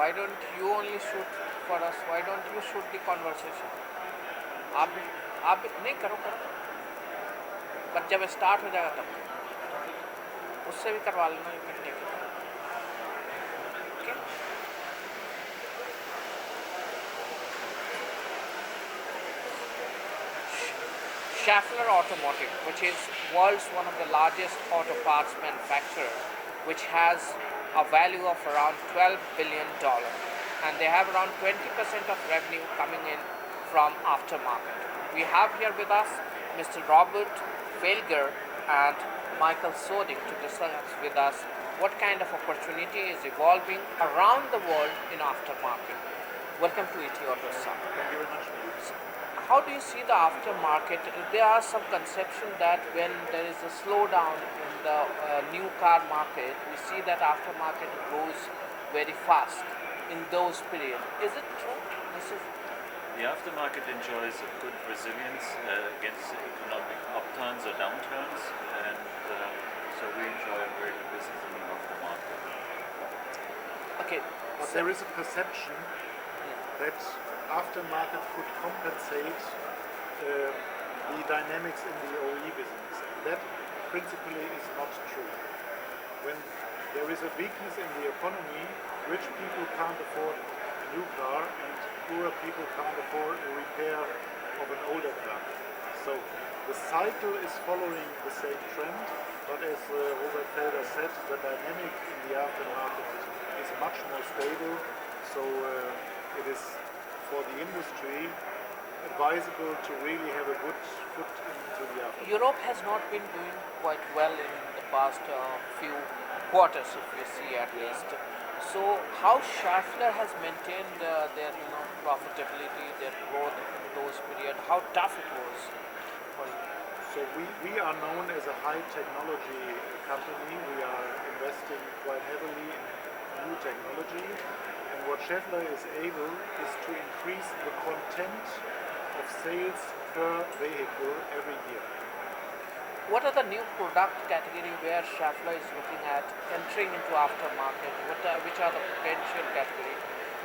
why don't you only shoot for us? Why don't you shoot the conversation? आप नहीं करो करो, but जब स्टार्ट हो जाएगा तब उससे भी करवा लेना, you can take it. Okay, Schaeffler Automotive, which is world's one of the largest auto parts manufacturer, which has a value of around $12 billion, and they have around 20% of revenue coming in from aftermarket. We have here with us Mr. Robert Felger and Michael Soding to discuss with us what kind of opportunity is evolving around the world in aftermarket. Welcome to ET Auto Summit. Thank you very much. How do you see the aftermarket? There are some conception that when there is a slowdown in the new car market, we see that aftermarket grows very fast in those periods. Is it true? The aftermarket enjoys a good resilience against economic upturns or downturns, and so we enjoy a very good business in the aftermarket. Okay. But there is a perception that aftermarket could compensate the dynamics in the OE business. And that principally is not true. When there is a weakness in the economy, rich people can't afford a new car and poorer people can't afford a repair of an older car. So the cycle is following the same trend, but as Robert Felder said, the dynamic in the aftermarket is much more stable. So it is for the industry advisable to really have a good foot into the aftermarket. Europe has not been doing quite well in the past few quarters, if we see at least. So how Schaeffler has maintained their profitability, their growth in those periods? How tough it was for you? So we are known as a high technology company. We are investing quite heavily in new technology. And what Schaeffler is able is to increase the content of sales per vehicle every year. What are the new product category where Schaeffler is looking at entering into aftermarket? Which are the potential category?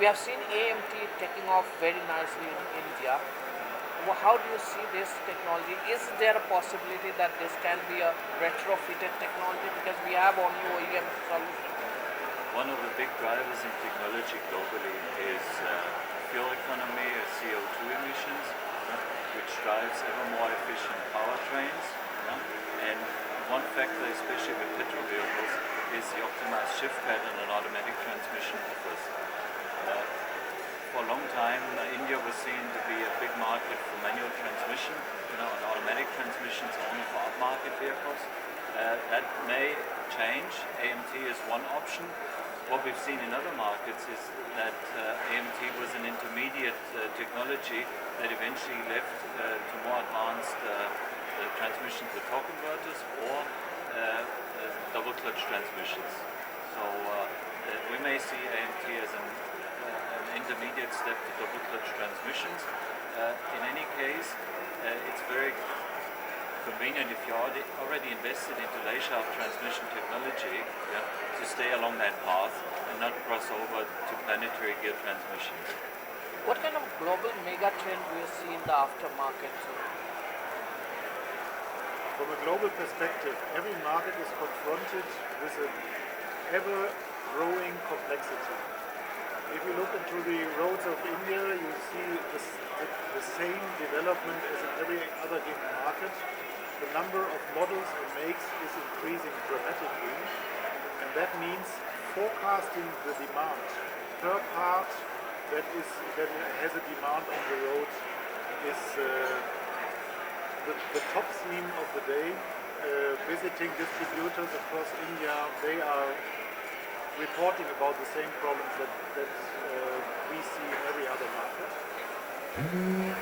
We have seen AMT taking off very nicely in India. How do you see this technology? Is there a possibility that this can be a retrofitted technology because we have only OEM solution? One of the big drivers in technology globally is fuel economy, CO2 emissions, which drives ever more efficient powertrains. And one factor, especially with petrol vehicles, is the optimized shift pattern and automatic transmission offers. For a long time, India was seen to be a big market for manual transmission, and automatic transmissions only for upmarket vehicles. That may change. AMT is one option. What we've seen in other markets is that AMT was an intermediate technology that eventually left to more advanced transmissions with torque converters or double clutch transmissions. So we may see AMT as an intermediate step to double clutch transmissions. In any case, it's very convenient if you're already invested into lay shaft transmission technology to stay along that path and not cross over to planetary gear transmissions. What kind of global mega trend do you see in the aftermarket? From a global perspective, every market is confronted with an ever-growing complexity. If you look into the roads of India, you see the same development as in every other given market. The number of models and makes is increasing dramatically, and that means forecasting the demand per part that has a demand on the road is the top theme of the day. Visiting distributors across India, they are reporting about the same problems that we see in every other market.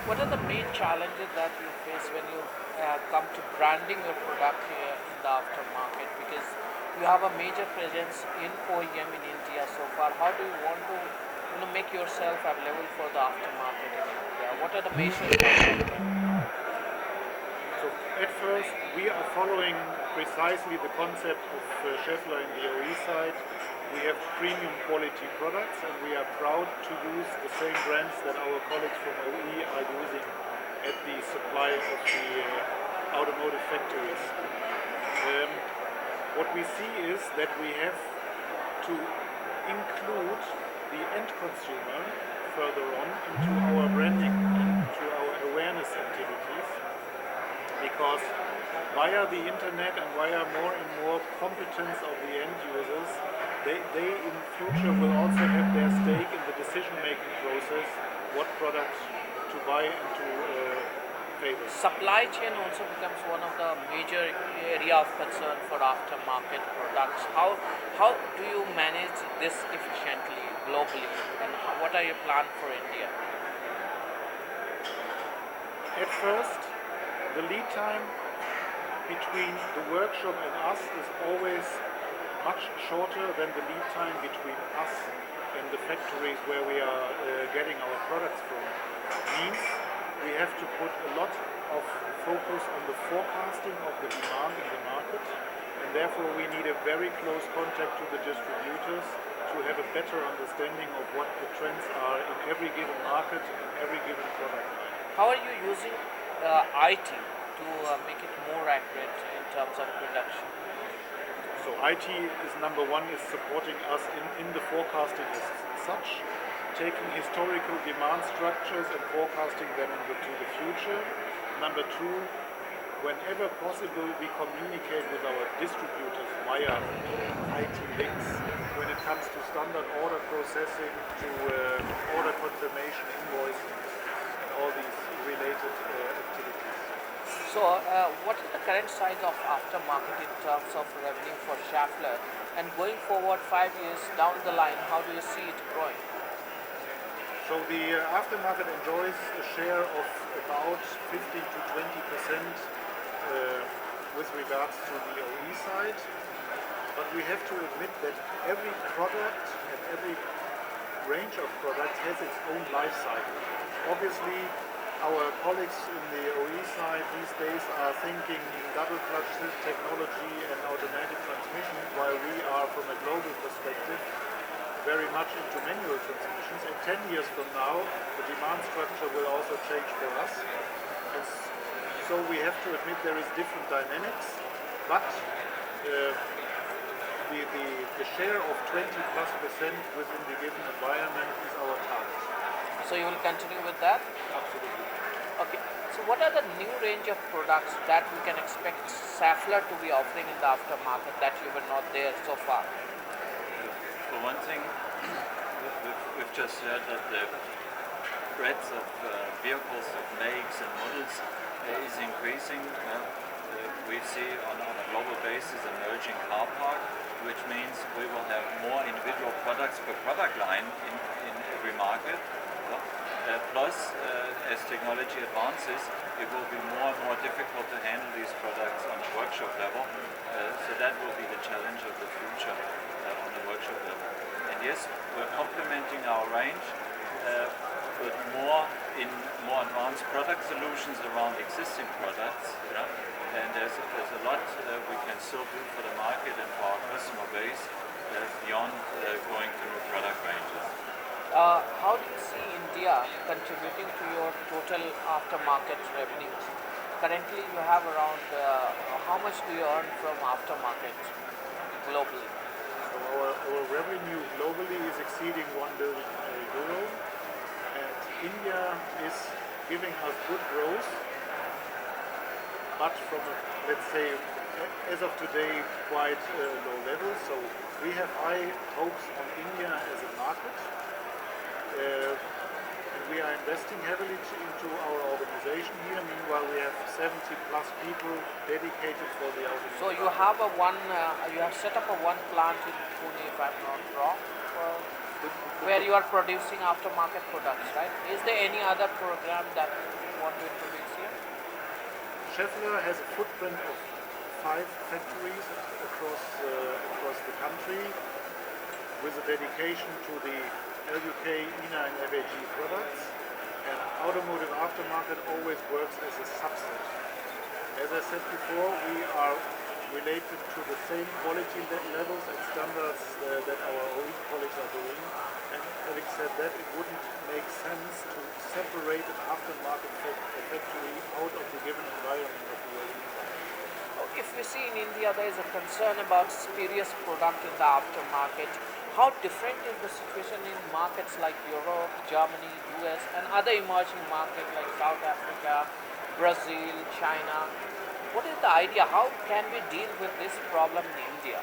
What are the main challenges that you face when you come to branding your product here in the aftermarket? Because you have a major presence in OEM in India so far. How do you want to make yourself available for the aftermarket in India? What are the major challenges? So at first, we are following precisely the concept of Schaeffler in the OE side. we have premium quality products, and we are proud to use the same brands that our colleagues from OE are using at the supply of the automotive factories. What we see is that we have to include the end consumer further on into our branding, into our awareness activities, because via the internet and via more and more competence of the end users, they in future will also have their stake in the decision-making process, what products to buy and to favor. Supply chain also becomes one of the major area of concern for aftermarket products. How do you manage this efficiently globally, and what are your plans for India? At first, the lead time between the workshop and us is always much shorter than the lead time between us and the factories where we are getting our products from. Means we have to put a lot of focus on the forecasting of the demand in the market, and therefore we need a very close contact to the distributors to have a better understanding of what the trends are in every given market and every given product line. How are you using IT to make it more accurate in terms of production? So IT is number one, is supporting us in the forecasting as such, taking historical demand structures and forecasting them into the future. Number two, whenever possible, we communicate with our distributors via IT links when it comes to standard order processing, to order confirmation, invoicing, and all these related activities. So, what is the current size of aftermarket in terms of revenue for Schaeffler? And going forward 5 years down the line, how do you see it growing? So the aftermarket enjoys a share of about 15 to 20% with regards to the OE side. But we have to admit that every product and every range of products has its own life cycle. Obviously, our colleagues in the OE side these days are thinking in double clutch technology and automatic transmission, while we are, from a global perspective, very much into manual transmissions. And 10 years from now, the demand structure will also change for us. And so we have to admit there is different dynamics, but the share of 20+% within the given environment is our target. So you will continue with that? Absolutely. Okay. So what are the new range of products that we can expect Schaeffler to be offering in the aftermarket that you were not there so far? For one thing, we've just heard that the breadth of vehicles, of makes and models is increasing. We see on a global basis an emerging car park, which means we will have more individual products per product line in every market. Plus, as technology advances, it will be more and more difficult to handle these products on a workshop level. So that will be the challenge of the future on the workshop level. And yes, we're complementing our range with more advanced product solutions around existing products. And there's a lot we can still do for the market and for our customer base beyond going to new product ranges. How do you see India contributing to your total aftermarket revenues? Currently, you have around, how much do you earn from aftermarket globally? So our revenue globally is exceeding 1 billion euro, and India is giving us good growth, but from a, let's say, as of today, quite low level. So we have high hopes on India as a market. And we are investing heavily into our organization here. Meanwhile, we have 70+ people dedicated for the automotive. So you have you have set up one plant in Pune, if I'm not wrong, where you are producing aftermarket products, right? Is there any other program that you want to introduce here? Schaeffler has a footprint of 5 factories across the country, with a dedication to the LUK, INA and FAG products, and automotive aftermarket always works as a subset. As I said before, we are related to the same quality levels and standards that our OE colleagues are doing. And having said that, it wouldn't make sense to separate an aftermarket factory out of the given environment of the OE. If we see in India, there is a concern about spurious product in the aftermarket. How different is the situation in markets like Europe, Germany, US, and other emerging markets like South Africa, Brazil, China? What is the idea? How can we deal with this problem in India?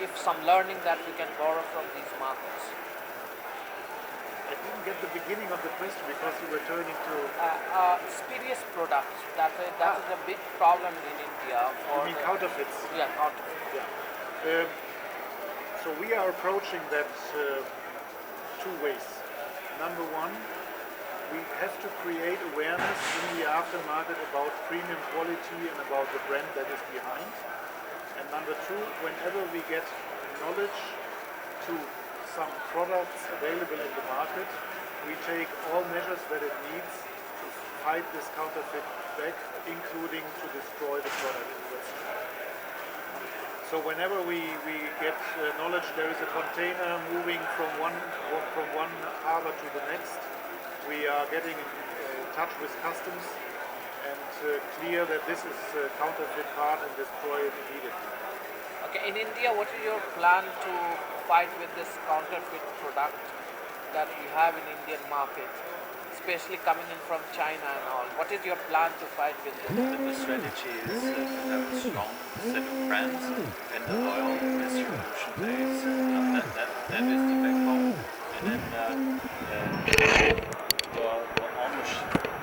If some learning that we can borrow from these markets. I didn't get the beginning of the question because you were turning to... Spurious products. That is a big problem in India. For You mean counterfeits? Yeah, counterfeits. Yeah. So we are approaching that two ways. Number one, we have to create awareness in the aftermarket about premium quality and about the brand that is behind. And number two, whenever we get knowledge to some products available in the market, we take all measures that it needs to fight this counterfeit back, including to destroy the product in question. So whenever we get knowledge there is a container moving from one harbor to the next, we are getting in touch with customs and clear that this is a counterfeit part and destroy it immediately. Okay, in India, what is your plan to fight with this counterfeit product that we have in Indian market, especially coming in from China and all? What is your plan to fight with this? The strategy is to have a strong set of brands and a loyal distribution base. That is the backbone. And then we're almost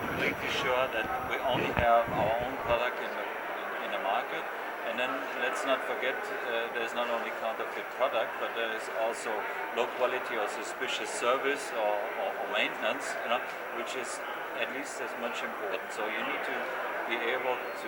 completely sure that we only have our own product in the market. And then let's not forget, there's not only counterfeit product, but there is also low quality or suspicious service or maintenance, which is at least as much important. So you need to be able to